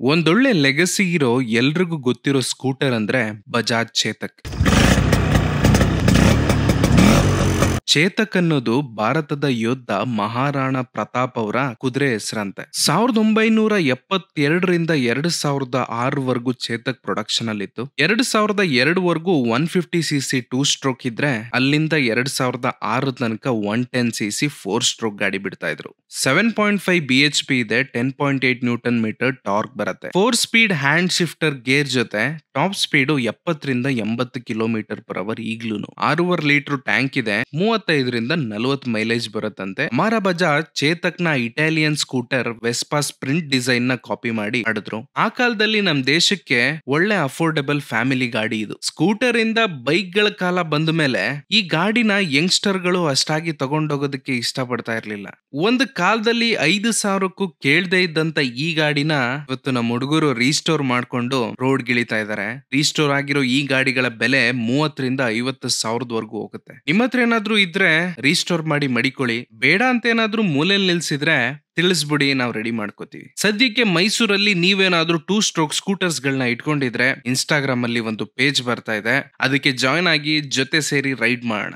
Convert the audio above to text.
ಒಂದೊಳ್ಳೆ ಲೆಗಸಿ ಇರೋ ಎಲ್ರಿಗೂ ಗೊತ್ತಿರೋ ಸ್ಕೂಟರ್ ಅಂದ್ರೆ ಬಜಾಜ್ ಚೇತಕ್. ಚೇತಕ್ ಅನ್ನೋದು ಭಾರತದ ಯೋಧ ಮಹಾರಾಣಾ ಪ್ರತಾಪ್ ಅವರ ಕುದುರೆ ಹೆಸರಂತೆ. 1972ರಿಂದ 2006 ಚೇತಕ್ ಪ್ರೊಡಕ್ಷನ್ ಅಲ್ಲಿತ್ತು. 2002 150cc 2 ಸ್ಟ್ರೋಕ್ ಇದ್ರೆ ಅಲ್ಲಿಂದ 2006 ತನಕ 110cc 4 ಸ್ಟ್ರೋಕ್ ಗಾಡಿ ಬಿಡ್ತಾ ಇದ್ರು. 7.5 bhp ಇದೆ, 10.8 ನ್ಯೂಟನ್ ಮೀಟರ್ ಟಾರ್ಕ್ ಬರುತ್ತೆ. 4 ಸ್ಪೀಡ್ ಹ್ಯಾಂಡ್ ಶಿಫ್ಟರ್ ಗೇರ್ ಜೊತೆ ಟಾಪ್ ಸ್ಪೀಡ್ 70ರಿಂದ 80 km/h ಈಗ್ಲೂನು. 6.5 ಲೀಟರ್ ಟ್ಯಾಂಕ್ ಇದೆ, 35ರಿಂದ 40 ಮೈಲೇಜ್ ಬರುತ್ತಂತೆ. ಅಮರ ಬಜಾಜ್ ಚೇತಕ್ ನ Italian scooter Vespa Sprint design ನ ಕಾಪಿ ಮಾಡಿ ಮಾಡಿದ್ರು. ಆ ಕಾಲದಲ್ಲಿ ನಮ್ ದೇಶಕ್ಕೆ ಒಳ್ಳೆ ಅಫೋರ್ಡೆಬಲ್ ಫ್ಯಾಮಿಲಿ ಗಾಡಿ ಇದು. ಸ್ಕೂಟರ್ ಇಂದ ಬೈಕ್ ಗಳ ಕಾಲ ಬಂದ ಮೇಲೆ ಈ ಗಾಡಿನ ಯಂಗ್ಸ್ಟರ್ ಗಳು ಅಷ್ಟಾಗಿ ತಗೊಂಡೋಗೋದಕ್ಕೆ ಇಷ್ಟ ಪಡ್ತಾ ಇರ್ಲಿಲ್ಲ. ಒಂದು ಕಾಲದಲ್ಲಿ 5,000ಕ್ಕೂ ಕೇಳದೆ ಇದ್ದಂತ ಈ ಗಾಡಿನ ಇವತ್ತು ನಮ್ಮ ಹುಡುಗರು ರೀಸ್ಟೋರ್ ಮಾಡ್ಕೊಂಡು ರೋಡ್ ಗಿಳಿತಾ ಇದಾರೆ. ರೀಸ್ಟೋರ್ ಆಗಿರೋ ಈ ಗಾಡಿಗಳ ಬೆಲೆ 30ರಿಂದ 50,000 ಹೋಗುತ್ತೆ. ನಿಮ್ಮ ಹತ್ರ ಏನಾದ್ರೂ ಇದ್ರೆ ರೀಸ್ಟೋರ್ ಮಾಡಿ ಮಡಿಕೊಳ್ಳಿ. ಬೇಡ ಅಂತ ಏನಾದ್ರೂ ಮೂಲೆಯಲ್ಲಿ ನಿಲ್ಸಿದ್ರೆ ತಿಳಿಸ್ಬಿಡಿ, ನಾವು ರೆಡಿ ಮಾಡ್ಕೋತೀವಿ. ಸದ್ಯಕ್ಕೆ ಮೈಸೂರಲ್ಲಿ ನೀವೇನಾದ್ರೂ 2 ಸ್ಟ್ರೋಕ್ ಸ್ಕೂಟರ್ಸ್ ಗಳನ್ನ ಇಟ್ಕೊಂಡಿದ್ರೆ ಇನ್ಸ್ಟಾಗ್ರಾಮ್ ಅಲ್ಲಿ ಒಂದು ಪೇಜ್ ಬರ್ತಾ ಇದೆ, ಅದಕ್ಕೆ ಜಾಯ್ನ್ ಆಗಿ ಜೊತೆ ಸೇರಿ ರೈಡ್ ಮಾಡೋಣ.